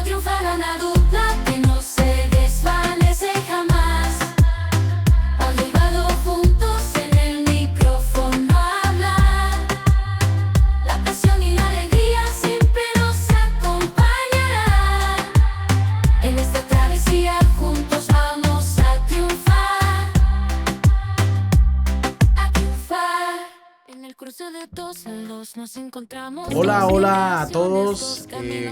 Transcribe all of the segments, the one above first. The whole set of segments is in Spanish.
triunfará una dupla que no se desvanece jamás. Baldo y Baldo juntos en el micrófono hablan. La pasión y la alegría siempre nos acompañarán. En esta travesía juntos vamos a triunfar. A triunfar. En el cruce de dos mundos nos encontramos. Hola a todos,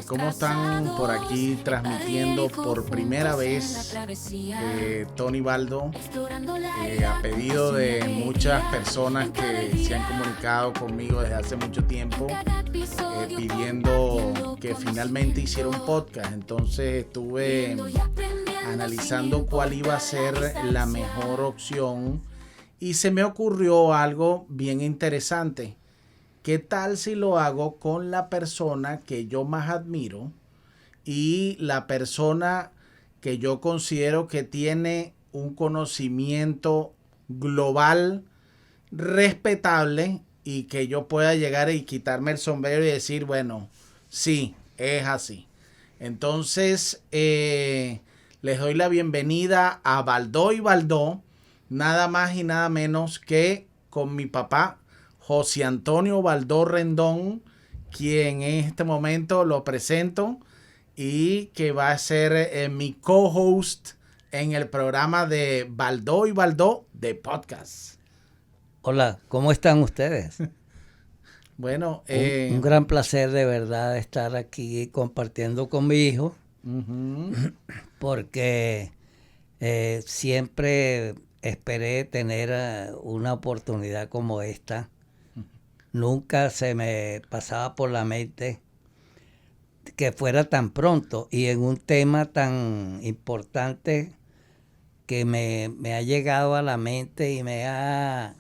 ¿cómo están por aquí transmitiendo por primera vez Tony Baldo? A pedido de muchas personas que se han comunicado conmigo desde hace mucho tiempo, pidiendo que finalmente hiciera un podcast. Entonces estuve analizando cuál iba a ser la mejor opción y se me ocurrió algo bien interesante. ¿Qué tal si lo hago con la persona que yo más admiro y la persona que yo considero que tiene un conocimiento global respetable y que yo pueda llegar y quitarme el sombrero y decir, bueno, sí, es así? Entonces, les doy la bienvenida a Baldo y Baldo, nada más y nada menos que con mi papá, José Antonio Baldo Rendón, quien en este momento lo presento y que va a ser mi co-host en el programa de Baldo y Baldo de podcast. Hola, ¿cómo están ustedes? Bueno, un gran placer de verdad estar aquí compartiendo con mi hijo, porque siempre esperé tener una oportunidad como esta. Nunca se me pasaba por la mente que fuera tan pronto y en un tema tan importante que me ha llegado a la mente y me ha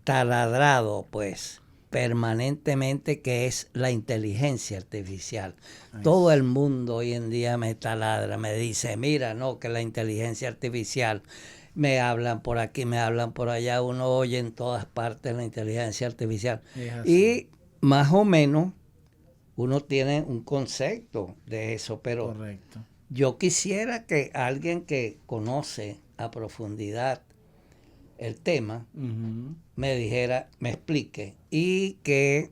taladrado pues permanentemente, que es la inteligencia artificial. Todo el mundo hoy en día me taladra, me dice, mira, no, que la inteligencia artificial, me hablan por aquí, me hablan por allá, uno oye en todas partes la inteligencia artificial. Y más o menos uno tiene un concepto de eso, pero correcto. Yo quisiera que alguien que conoce a profundidad el tema me dijera, me explique y que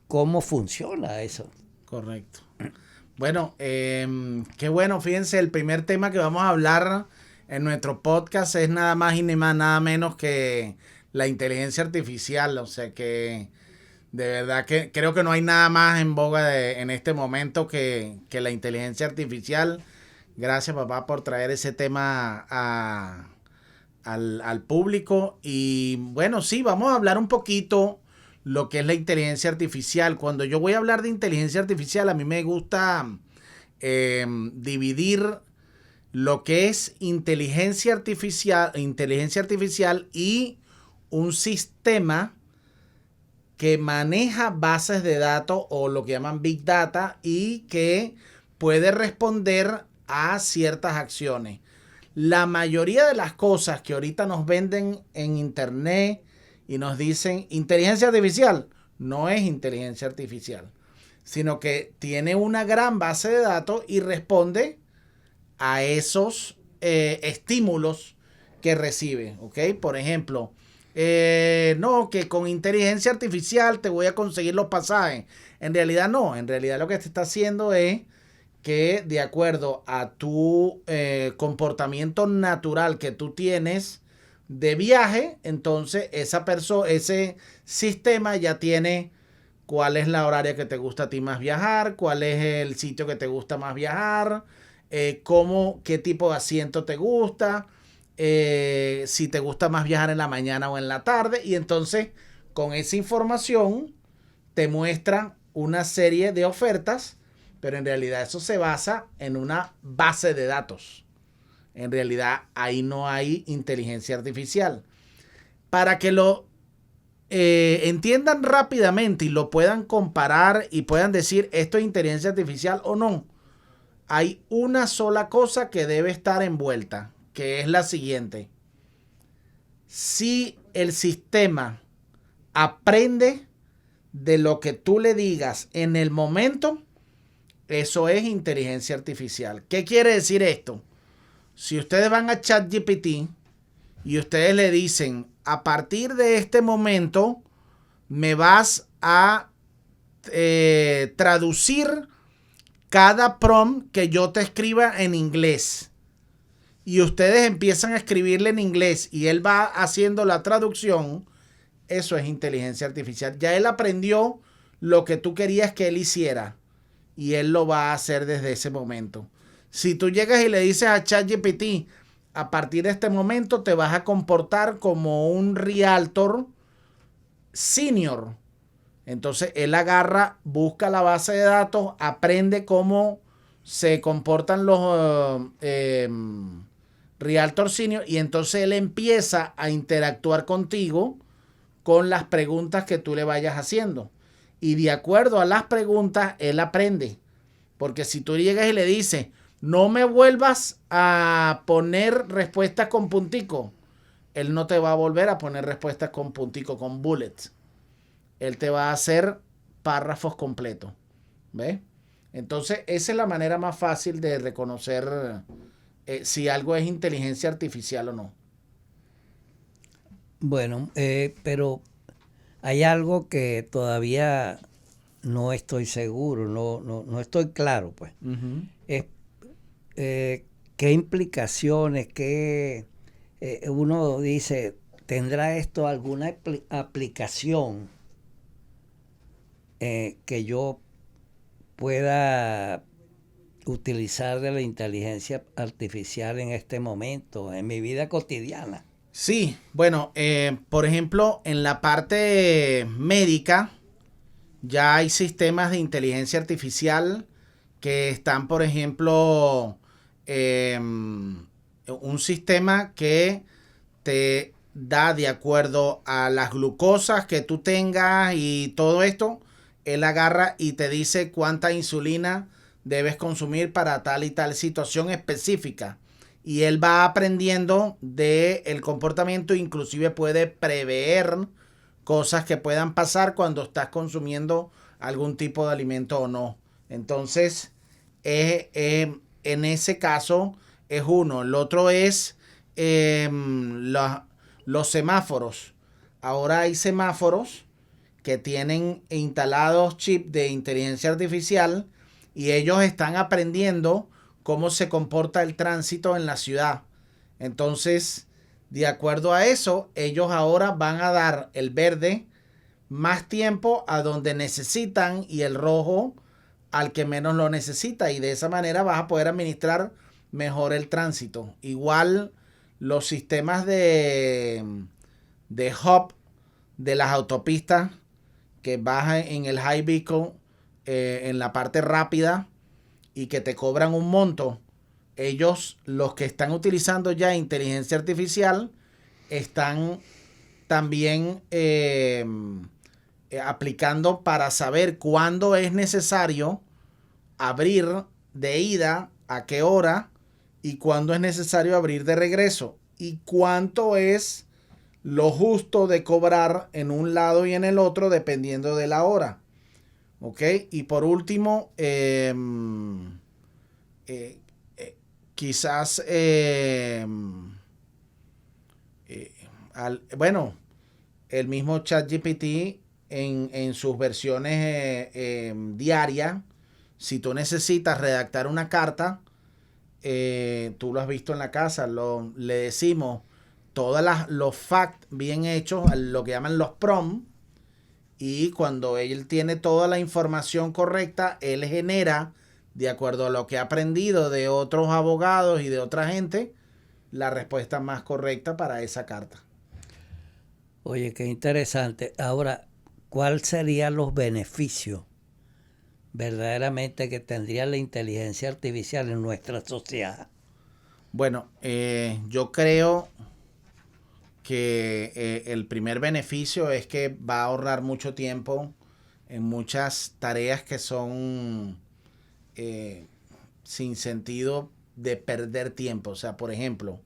cómo funciona eso. Correcto. Bueno, qué bueno, fíjense, el primer tema que vamos a hablar en nuestro podcast es nada más y nada menos que la inteligencia artificial. O sea que de verdad que creo que no hay nada más en boga en este momento que la inteligencia artificial. Gracias, papá, por traer ese tema al público. Y bueno, sí, vamos a hablar un poquito lo que es la inteligencia artificial. Cuando yo voy a hablar de inteligencia artificial, a mí me gusta dividir lo que es inteligencia artificial y un sistema que maneja bases de datos o lo que llaman Big Data y que puede responder a ciertas acciones. La mayoría de las cosas que ahorita nos venden en internet y nos dicen inteligencia artificial, no es inteligencia artificial, sino que tiene una gran base de datos y responde a esos estímulos que recibe, ¿ok? Por ejemplo, no, que con inteligencia artificial te voy a conseguir los pasajes. En realidad no, en realidad lo que te está haciendo es que de acuerdo a tu comportamiento natural que tú tienes de viaje, entonces ese sistema ya tiene cuál es la horaria que te gusta a ti más viajar, cuál es el sitio que te gusta más viajar, qué tipo de asiento te gusta, si te gusta más viajar en la mañana o en la tarde, y entonces con esa información te muestra una serie de ofertas, pero en realidad eso se basa en una base de datos. En realidad ahí no hay inteligencia artificial. Para que lo entiendan rápidamente y lo puedan comparar y puedan decir esto es inteligencia artificial o no, hay una sola cosa que debe estar envuelta, que es la siguiente. Si el sistema aprende de lo que tú le digas en el momento, Eso es inteligencia artificial. ¿Qué quiere decir esto? Si ustedes van a ChatGPT y ustedes le dicen, a partir de este momento me vas a traducir cada prompt que yo te escriba en inglés. Y ustedes empiezan a escribirle en inglés y él va haciendo la traducción. Eso es inteligencia artificial. Ya él aprendió lo que tú querías que él hiciera y él lo va a hacer desde ese momento. Si tú llegas y le dices a ChatGPT, a partir de este momento te vas a comportar como un realtor senior. Entonces él agarra, busca la base de datos, aprende cómo se comportan los realtor senior y entonces él empieza a interactuar contigo con las preguntas que tú le vayas haciendo. Y de acuerdo a las preguntas, él aprende. Porque si tú llegas y le dices, no me vuelvas a poner respuestas con puntico, él no te va a volver a poner respuestas con puntico, con bullets. Él te va a hacer párrafos completos. ¿Ves? Entonces, esa es la manera más fácil de reconocer si algo es inteligencia artificial o no. Bueno, pero hay algo que todavía no estoy seguro, no estoy claro, pues. Es, ¿qué implicaciones, uno dice, tendrá esto alguna aplicación que yo pueda utilizar de la inteligencia artificial en este momento, en mi vida cotidiana? Sí, bueno, por ejemplo, en la parte médica ya hay sistemas de inteligencia artificial que están, por ejemplo, un sistema que te da de acuerdo a las glucosas que tú tengas y todo esto, él agarra y te dice cuánta insulina debes consumir para tal y tal situación específica. Y él va aprendiendo del comportamiento, inclusive puede prever cosas que puedan pasar cuando estás consumiendo algún tipo de alimento o no. Entonces, en ese caso es uno. El otro es los semáforos. Ahora hay semáforos que tienen instalados chips de inteligencia artificial y ellos están aprendiendo cómo se comporta el tránsito en la ciudad. Entonces, de acuerdo a eso, ellos ahora van a dar el verde más tiempo a donde necesitan y el rojo al que menos lo necesita. Y de esa manera vas a poder administrar mejor el tránsito. Igual los sistemas de hub de las autopistas que bajan en el high vehicle, en la parte rápida, y que te cobran un monto, ellos, los que están utilizando ya inteligencia artificial, están también aplicando para saber cuándo es necesario abrir de ida, a qué hora, y cuándo es necesario abrir de regreso, y cuánto es lo justo de cobrar en un lado y en el otro, dependiendo de la hora. ¿Ok? Y por último, quizás, bueno, el mismo ChatGPT en sus versiones diarias, si tú necesitas redactar una carta, tú lo has visto en la casa, le decimos todos los facts bien hechos, lo que llaman los prompts, y cuando él tiene toda la información correcta, él genera, de acuerdo a lo que ha aprendido de otros abogados y de otra gente, la respuesta más correcta para esa carta. Oye, qué interesante. Ahora, ¿cuáles serían los beneficios verdaderamente que tendría la inteligencia artificial en nuestra sociedad? Bueno, yo creo que el primer beneficio es que va a ahorrar mucho tiempo en muchas tareas que son sin sentido de perder tiempo. O sea, por ejemplo,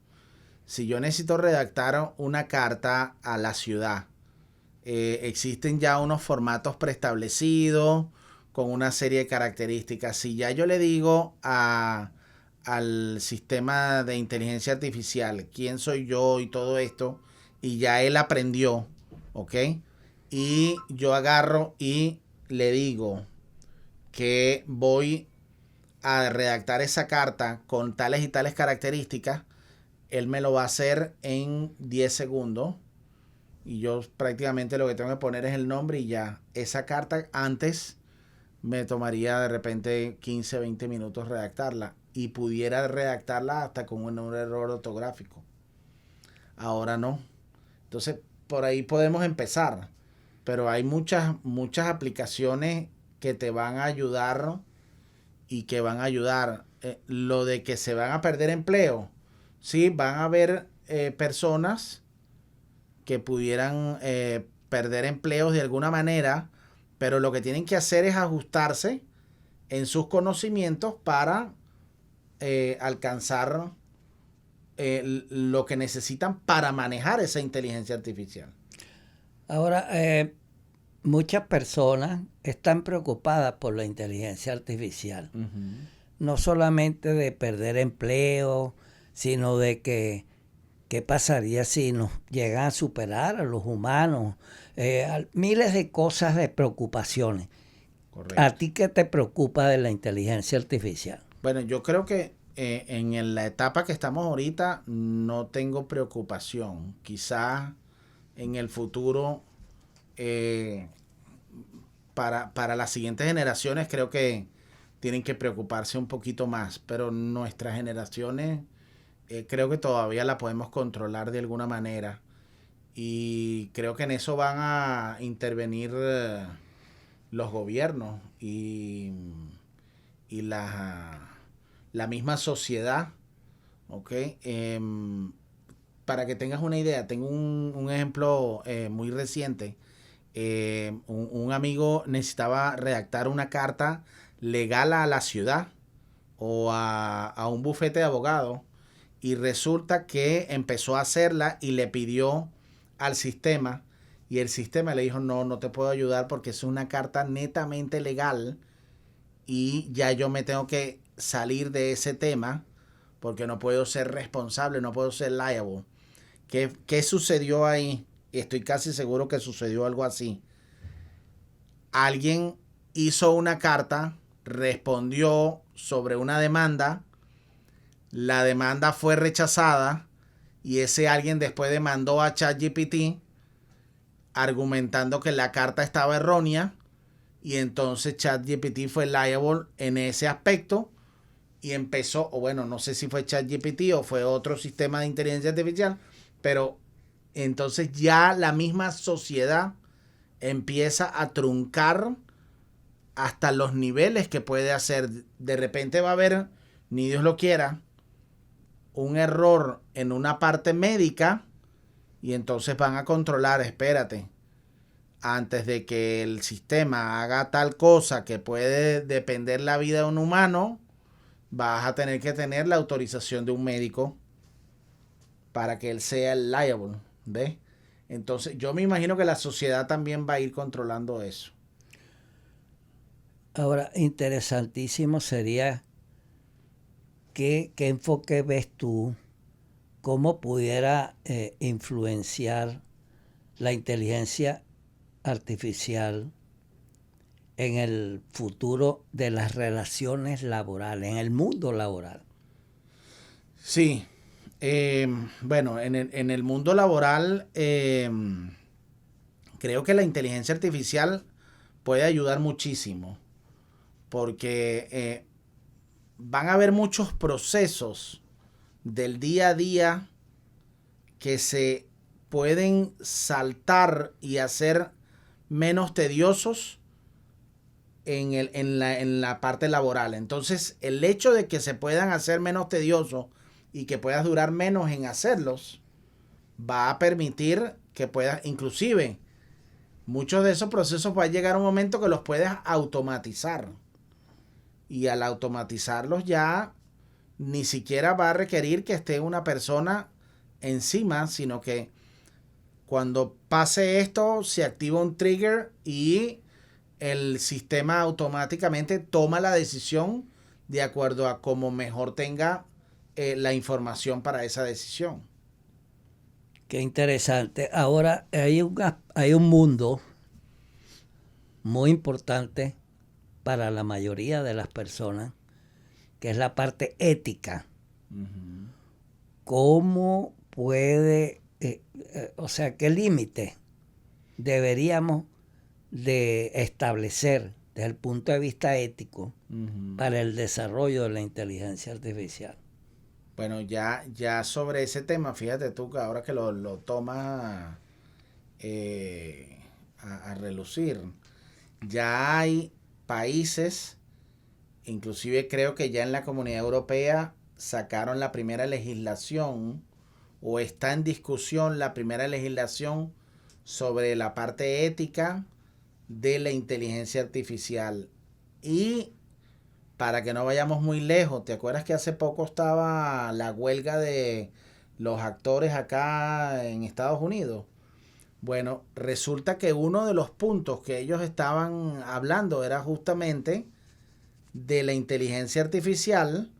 si yo necesito redactar una carta a la ciudad, existen ya unos formatos preestablecidos con una serie de características. Si ya yo le digo al sistema de inteligencia artificial quién soy yo y todo esto, y ya él aprendió, ¿ok? Y yo agarro y le digo que voy a redactar esa carta con tales y tales características, él me lo va a hacer en 10 segundos. Y yo prácticamente lo que tengo que poner es el nombre y ya. Esa carta antes me tomaría de repente 15, 20 minutos redactarla. Y pudiera redactarla hasta con un error ortográfico. Ahora no. Entonces, por ahí podemos empezar. Pero hay muchas aplicaciones que te van a ayudar y que van a ayudar. Lo de que se van a perder empleo. Sí, van a haber personas que pudieran perder empleos de alguna manera, pero lo que tienen que hacer es ajustarse en sus conocimientos para alcanzar lo que necesitan para manejar esa inteligencia artificial. Ahora, muchas personas están preocupadas por la inteligencia artificial. No solamente de perder empleo, sino de que qué pasaría si nos llegan a superar a los humanos. Miles de cosas, de preocupaciones. Correcto. ¿A ti qué te preocupa de la inteligencia artificial? Bueno, yo creo que en la etapa que estamos ahorita no tengo preocupación. Quizás en el futuro, para las siguientes generaciones, creo que tienen que preocuparse un poquito más. Pero nuestras generaciones creo que todavía la podemos controlar de alguna manera. Y creo que en eso van a intervenir los gobiernos y la misma sociedad, ¿ok? Para que tengas una idea, tengo un ejemplo muy reciente. Un amigo necesitaba redactar una carta legal a la ciudad o a un bufete de abogados y resulta que empezó a hacerla y le pidió al sistema y el sistema le dijo no te puedo ayudar porque es una carta netamente legal y ya yo me tengo que salir de ese tema porque no puedo ser responsable, no puedo ser liable. ¿Qué sucedió ahí? Estoy casi seguro que sucedió algo así. Alguien hizo una carta, respondió sobre una demanda, la demanda fue rechazada y ese alguien después demandó a ChatGPT argumentando que la carta estaba errónea y entonces ChatGPT fue liable en ese aspecto y empezó, o bueno, no sé si fue ChatGPT o fue otro sistema de inteligencia artificial, pero entonces ya la misma sociedad empieza a truncar hasta los niveles que puede hacer. De repente va a haber, ni Dios lo quiera, un error en una parte médica y entonces van a controlar, espérate, antes de que el sistema haga tal cosa que puede depender la vida de un humano, vas a tener que tener la autorización de un médico para que él sea el liable, ¿ves? Entonces yo me imagino que la sociedad también va a ir controlando eso. Ahora, interesantísimo sería qué enfoque ves tú, cómo pudiera influenciar la inteligencia artificial en el futuro de las relaciones laborales, en el mundo laboral. Sí, bueno, en el mundo laboral creo que la inteligencia artificial puede ayudar muchísimo porque van a haber muchos procesos del día a día que se pueden saltar y hacer menos tediosos en la parte laboral. Entonces, el hecho de que se puedan hacer menos tediosos y que puedas durar menos en hacerlos, va a permitir que puedas, inclusive, muchos de esos procesos va a llegar un momento que los puedas automatizar. Y al automatizarlos ya ni siquiera va a requerir que esté una persona encima, sino que cuando pase esto se activa un trigger y el sistema automáticamente toma la decisión de acuerdo a cómo mejor tenga la información para esa decisión. Qué interesante. Ahora hay un mundo muy importante para la mayoría de las personas, que es la parte ética. ¿Cómo puede, o sea, qué límite deberíamos de establecer desde el punto de vista ético para el desarrollo de la inteligencia artificial? Bueno, ya sobre ese tema, fíjate tú que ahora que lo tomas a relucir, ya hay países, inclusive creo que ya en la Comunidad Europea sacaron la primera legislación o está en discusión la primera legislación sobre la parte ética de la inteligencia artificial. Y para que no vayamos muy lejos, ¿te acuerdas que hace poco estaba la huelga de los actores acá en Estados Unidos? Bueno, resulta que uno de los puntos que ellos estaban hablando era justamente de la inteligencia artificial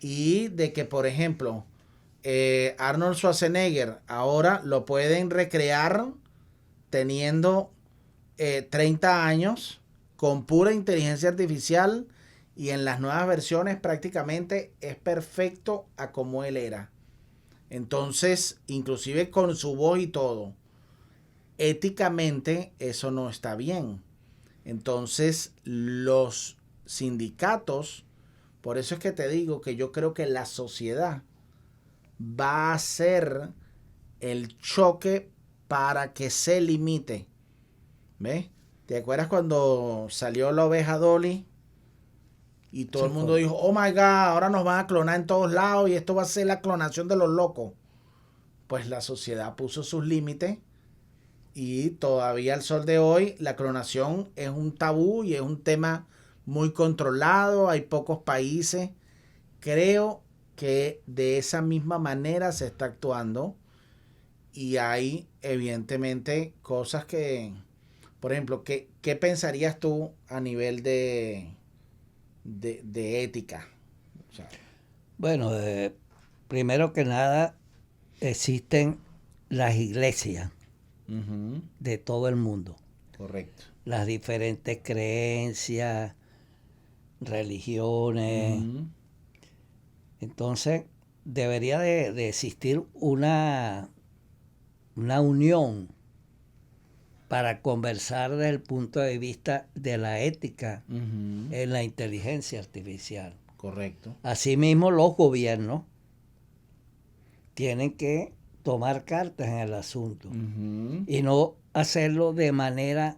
y de que, por ejemplo, Arnold Schwarzenegger ahora lo pueden recrear teniendo 30 años con pura inteligencia artificial, y en las nuevas versiones prácticamente es perfecto a como él era. Entonces, inclusive con su voz y todo, éticamente eso no está bien. Entonces, los sindicatos, por eso es que te digo que yo creo que la sociedad va a hacer el choque para que se limite. ¿Ves? ¿Te acuerdas cuando salió la oveja Dolly? Y todo el mundo dijo, oh my God, ahora nos van a clonar en todos lados y esto va a ser la clonación de los locos. Pues la sociedad puso sus límites y todavía al sol de hoy la clonación es un tabú y es un tema muy controlado. Hay pocos países. Creo que de esa misma manera se está actuando y hay evidentemente cosas que, por ejemplo, ¿qué pensarías tú a nivel de ética? O sea, bueno, primero que nada, existen las iglesias de todo el mundo. Correcto. Las diferentes creencias, religiones. Entonces, debería de existir una unión para conversar desde el punto de vista de la ética en la inteligencia artificial. Correcto. Asimismo, los gobiernos tienen que tomar cartas en el asunto y no hacerlo de manera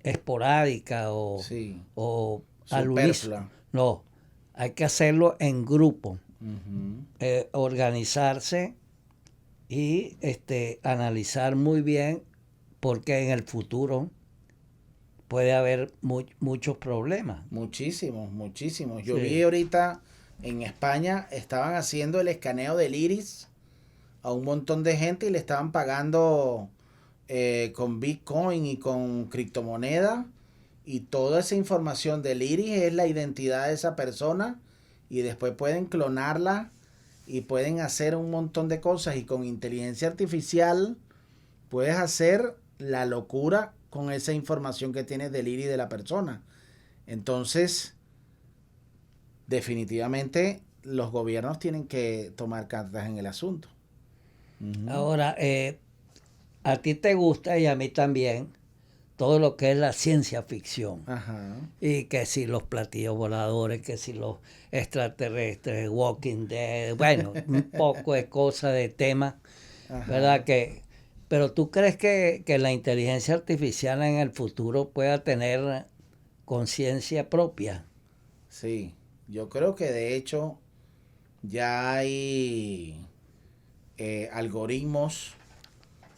esporádica o al unísono. No, hay que hacerlo en grupo, organizarse y analizar muy bien, porque en el futuro puede haber muchos problemas. Muchísimos. Yo Sí. vi ahorita en España, estaban haciendo el escaneo del iris a un montón de gente y le estaban pagando con Bitcoin y con criptomonedas, y toda esa información del iris es la identidad de esa persona, y después pueden clonarla y pueden hacer un montón de cosas, y con inteligencia artificial puedes hacer la locura con esa información que tienes del iris de la persona. Entonces, definitivamente los gobiernos tienen que tomar cartas en el asunto. Ahora, a ti te gusta y a mí también todo lo que es la ciencia ficción. Ajá. Y que si los platillos voladores, que si los extraterrestres, Walking Dead, bueno, un poco de cosas, de temas, ¿verdad? Pero ¿tú crees que la inteligencia artificial en el futuro pueda tener conciencia propia? Sí, yo creo que de hecho ya hay algoritmos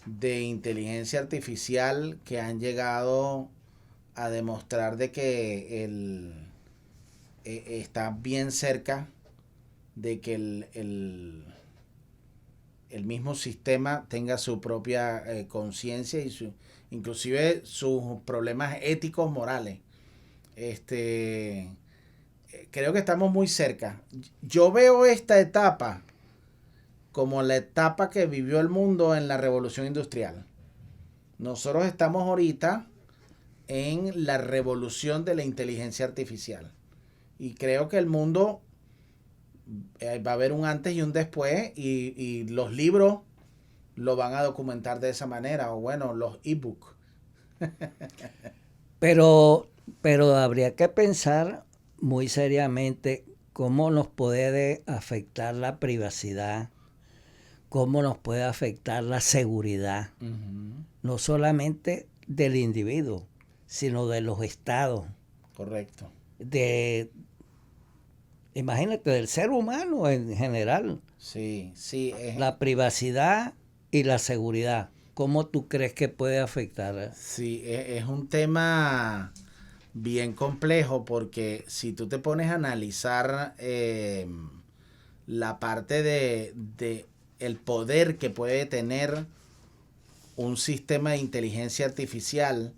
de inteligencia artificial que han llegado a demostrar de que está bien cerca de que el mismo sistema tenga su propia conciencia y inclusive sus problemas éticos, morales. Creo que estamos muy cerca. Yo veo esta etapa como la etapa que vivió el mundo en la revolución industrial. Nosotros estamos ahorita en la revolución de la inteligencia artificial. Y creo que el mundo va a haber un antes y un después, y los libros lo van a documentar de esa manera, o bueno, los ebooks. Pero habría que pensar muy seriamente cómo nos puede afectar la privacidad, cómo nos puede afectar la seguridad, no solamente del individuo, sino de los estados. Correcto. Imagínate, del ser humano en general. Sí. La privacidad y la seguridad. ¿Cómo tú crees que puede afectar? Sí, es un tema bien complejo, porque si tú te pones a analizar la parte de el poder que puede tener un sistema de inteligencia artificial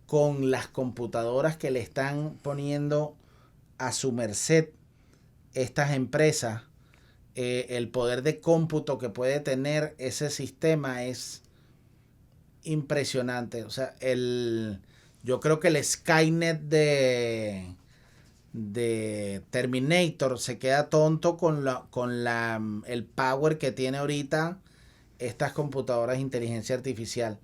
con las computadoras que le están poniendo a su merced estas empresas, el poder de cómputo que puede tener ese sistema es impresionante. O sea, yo creo que el Skynet de Terminator se queda tonto con el power que tiene ahorita estas computadoras de inteligencia artificial.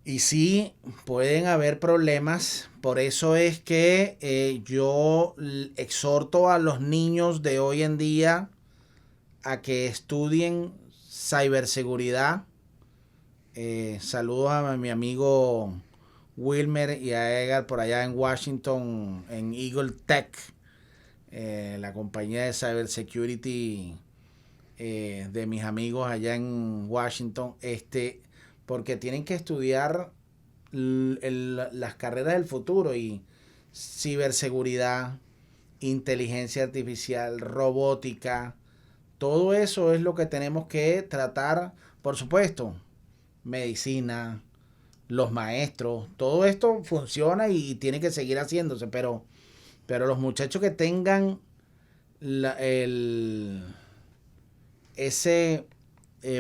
Y sí, pueden haber problemas. Por eso es que yo exhorto a los niños de hoy en día a que estudien ciberseguridad. Saludos a mi amigo Wilmer y a Edgar por allá en Washington, en Eagle Tech, la compañía de cybersecurity de mis amigos allá en Washington. Porque tienen que estudiar las carreras del futuro, y ciberseguridad, inteligencia artificial, robótica, todo eso es lo que tenemos que tratar. Por supuesto, medicina, los maestros, todo esto funciona y tiene que seguir haciéndose, pero los muchachos que tengan ese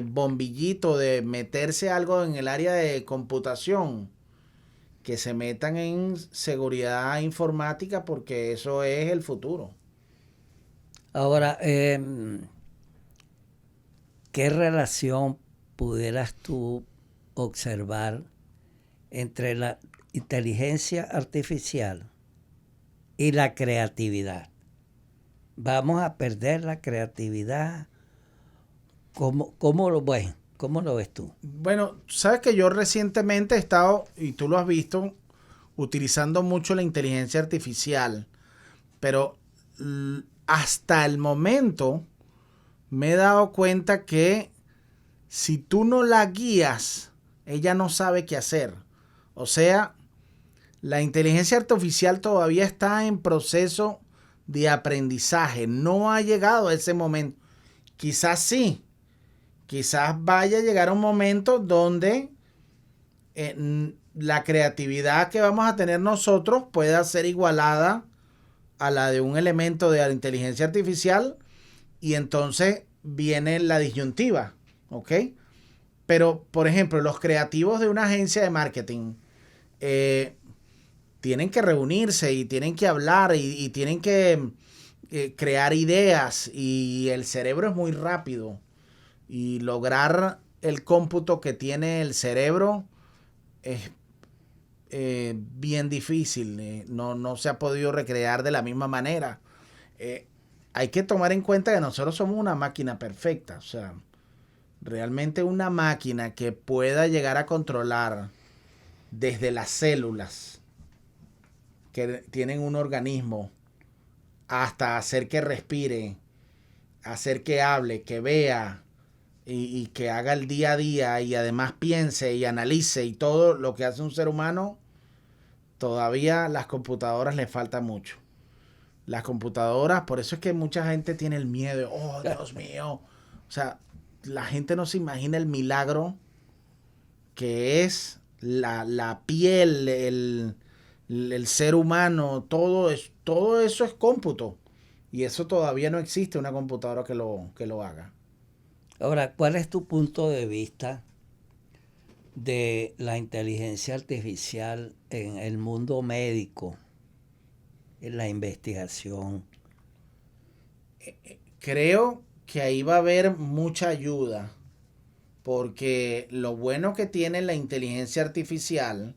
bombillito de meterse algo en el área de computación, que se metan en seguridad informática, porque eso es el futuro. Ahora, ¿qué relación pudieras tú observar entre la inteligencia artificial y la creatividad? ¿Vamos a perder la creatividad? ¿Cómo lo ves tú? Bueno, sabes que yo recientemente he estado, y tú lo has visto, utilizando mucho la inteligencia artificial, pero hasta el momento me he dado cuenta que si tú no la guías, ella no sabe qué hacer. O sea, la inteligencia artificial todavía está en proceso de aprendizaje, no ha llegado a ese momento. Quizás sí. Quizás vaya a llegar un momento donde la creatividad que vamos a tener nosotros pueda ser igualada a la de un elemento de la inteligencia artificial, y entonces viene la disyuntiva, ¿ok? Pero, por ejemplo, los creativos de una agencia de marketing tienen que reunirse y tienen que hablar y tienen que crear ideas, y el cerebro es muy rápido. Y lograr el cómputo que tiene el cerebro es bien difícil. No se ha podido recrear de la misma manera. Hay que tomar en cuenta que nosotros somos una máquina perfecta. O sea, realmente una máquina que pueda llegar a controlar desde las células que tienen un organismo, hasta hacer que respire, hacer que hable, que vea, y que haga el día a día, y además piense y analice, y todo lo que hace un ser humano, todavía las computadoras le falta mucho. Las computadoras, por eso es que mucha gente tiene el miedo, oh Dios mío. O sea, la gente no se imagina el milagro que es la piel, el ser humano, todo eso es cómputo. Y eso todavía no existe una computadora que lo haga. Ahora, ¿cuál es tu punto de vista de la inteligencia artificial en el mundo médico, en la investigación? Creo que ahí va a haber mucha ayuda, porque lo bueno que tiene la inteligencia artificial,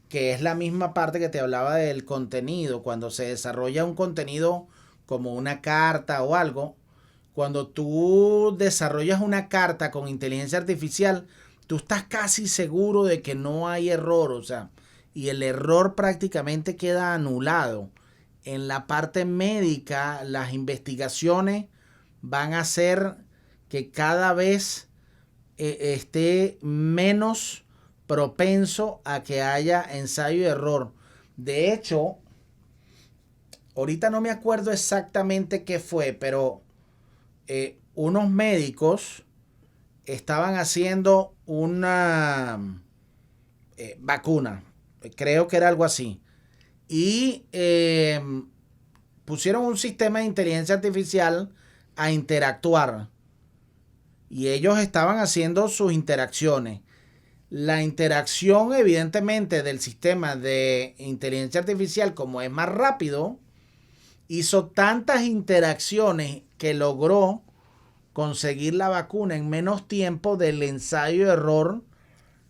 que es la misma parte que te hablaba del contenido, cuando se desarrolla un contenido como una carta o algo, cuando tú desarrollas una carta con inteligencia artificial, tú estás casi seguro de que no hay error, o sea, y el error prácticamente queda anulado. En la parte médica, las investigaciones van a hacer que cada vez esté menos propenso a que haya ensayo y error. De hecho, ahorita no me acuerdo exactamente qué fue, pero unos médicos estaban haciendo una vacuna, creo que era algo así, y pusieron un sistema de inteligencia artificial a interactuar, y ellos estaban haciendo sus interacciones. La interacción, evidentemente, del sistema de inteligencia artificial, como es más rápido, hizo tantas interacciones que logró conseguir la vacuna en menos tiempo del ensayo y error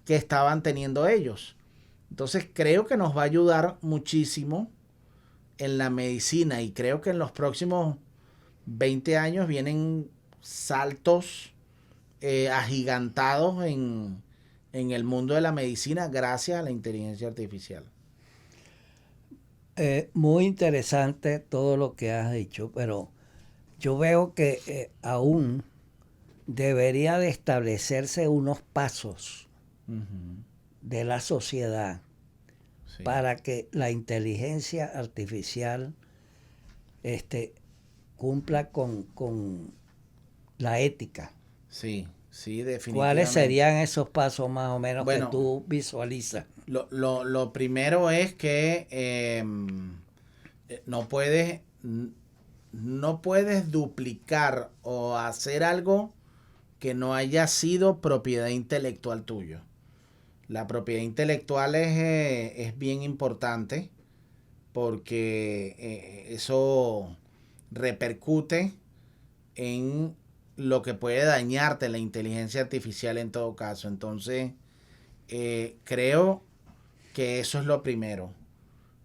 que estaban teniendo ellos. Entonces creo que nos va a ayudar muchísimo en la medicina, y creo que en los próximos 20 años vienen saltos agigantados en el mundo de la medicina gracias a la inteligencia artificial. Muy interesante todo lo que has dicho, pero yo veo que aún debería de establecerse unos pasos de la sociedad para que la inteligencia artificial cumpla con la ética. Sí, definitivamente. ¿Cuáles serían esos pasos más o menos Bueno, que tú visualizas? Lo primero es que no puedes duplicar o hacer algo que no haya sido propiedad intelectual tuyo. La propiedad intelectual es bien importante, porque eso repercute en lo que puede dañarte la inteligencia artificial en todo caso. Entonces, creo que eso es lo primero.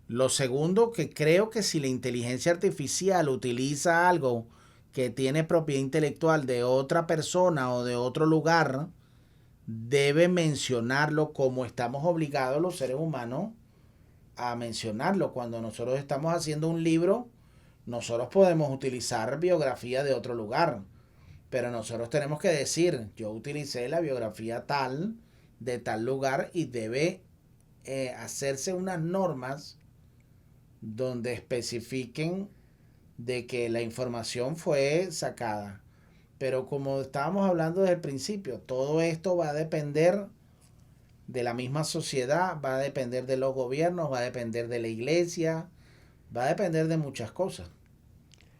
Lo segundo, que creo que si la inteligencia artificial utiliza algo que tiene propiedad intelectual de otra persona o de otro lugar, debe mencionarlo, como estamos obligados los seres humanos a mencionarlo. Cuando nosotros estamos haciendo un libro, nosotros podemos utilizar biografía de otro lugar, pero nosotros tenemos que decir: yo utilicé la biografía tal, de tal lugar, y debe hacerse unas normas donde especifiquen de que la información fue sacada. Pero como estábamos hablando desde el principio, todo esto va a depender de la misma sociedad, va a depender de los gobiernos, va a depender de la iglesia, va a depender de muchas cosas.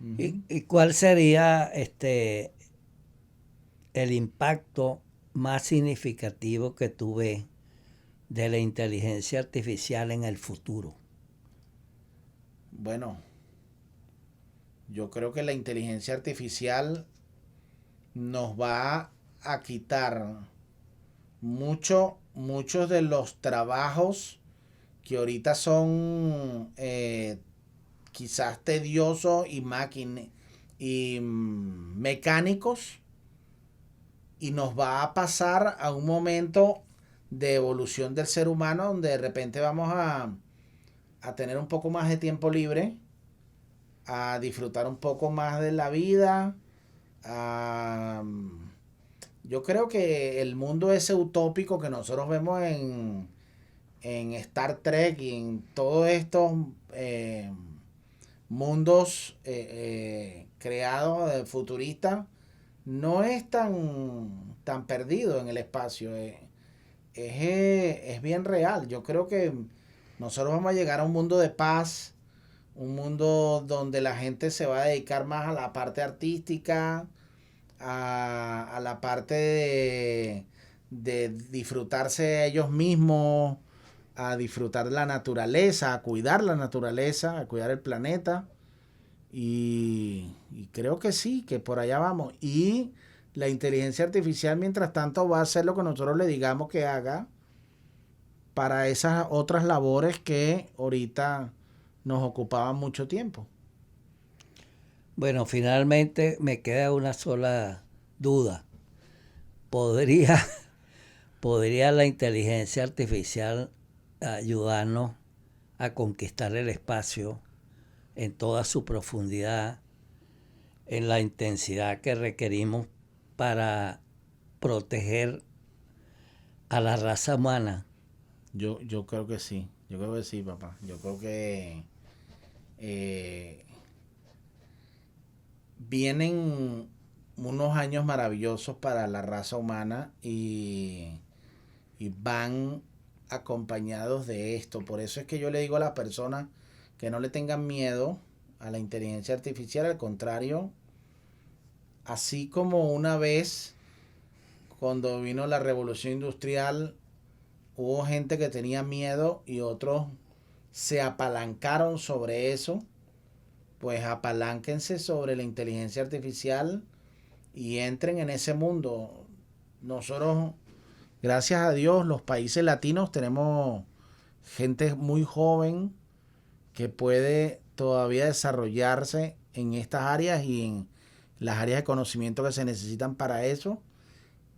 ¿Y cuál sería el impacto más significativo que tú ves de la inteligencia artificial en el futuro? Bueno, yo creo que la inteligencia artificial nos va a quitar muchos de los trabajos que ahorita son quizás tediosos y mecánicos, y nos va a pasar a un momento de evolución del ser humano donde de repente vamos a tener un poco más de tiempo libre, a disfrutar un poco más de la vida. Yo creo que el mundo ese utópico que nosotros vemos en Star Trek y en todos estos mundos creados futuristas no es tan perdido en el espacio. es bien real. Yo creo que nosotros vamos a llegar a un mundo de paz, un mundo donde la gente se va a dedicar más a la parte artística, a la parte de disfrutarse ellos mismos, a disfrutar la naturaleza, a cuidar la naturaleza, a cuidar el planeta. Y creo que sí, que por allá vamos. Y la inteligencia artificial, mientras tanto, va a hacer lo que nosotros le digamos que haga para esas otras labores que ahorita nos ocupaban mucho tiempo. Bueno, finalmente me queda una sola duda. ¿Podría la inteligencia artificial ayudarnos a conquistar el espacio en toda su profundidad, en la intensidad que requerimos para proteger a la raza humana? Yo creo que sí, papá. Yo creo que vienen unos años maravillosos para la raza humana y van acompañados de esto. Por eso es que yo le digo a las personas que no le tengan miedo a la inteligencia artificial. Al contrario, así como una vez cuando vino la revolución industrial hubo gente que tenía miedo y otros se apalancaron sobre eso, pues apalánquense sobre la inteligencia artificial y entren en ese mundo. Nosotros, gracias a Dios, los países latinos tenemos gente muy joven que puede todavía desarrollarse en estas áreas y en las áreas de conocimiento que se necesitan para eso.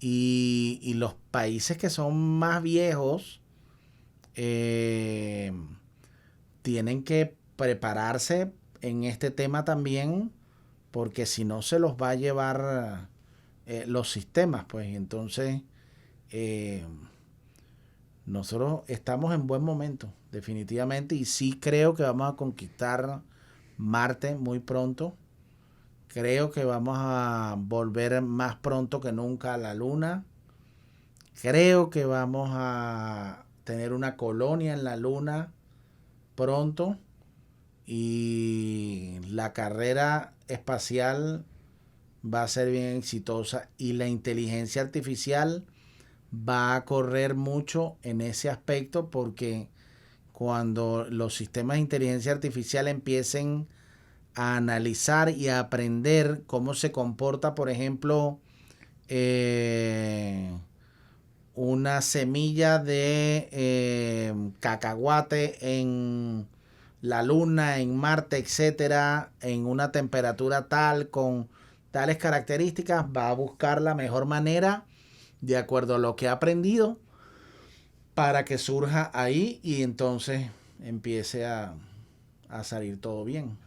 Y los países que son más viejos tienen que prepararse en este tema también, porque si no se los va a llevar los sistemas, pues. Entonces nosotros estamos en buen momento, definitivamente, y sí creo que vamos a conquistar Marte muy pronto. Creo que vamos a volver más pronto que nunca a la Luna. Creo que vamos a tener una colonia en la Luna pronto. Y la carrera espacial va a ser bien exitosa. Y la inteligencia artificial va a correr mucho en ese aspecto, porque cuando los sistemas de inteligencia artificial empiecen a analizar y a aprender cómo se comporta, por ejemplo, una semilla de cacahuate en la Luna, en Marte, etcétera, en una temperatura tal, con tales características, va a buscar la mejor manera de acuerdo a lo que ha aprendido para que surja ahí y entonces empiece a salir todo bien.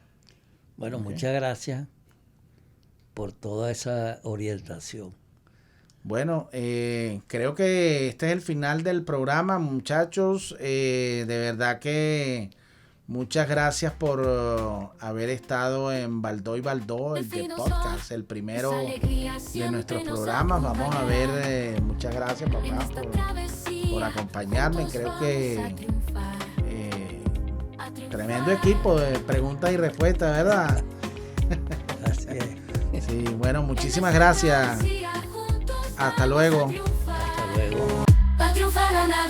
Bueno, Okay. Muchas gracias por toda esa orientación. Bueno, creo que este es el final del programa, muchachos. De verdad que muchas gracias por haber estado en Baldó y Baldó, el de podcast, el primero de nuestros programas. Vamos a ver, muchas gracias, papá, por acompañarme. Creo que tremendo equipo de preguntas y respuestas, ¿verdad? Así es. Sí, bueno, muchísimas gracias. Hasta luego. Hasta luego. Pa' triunfar a la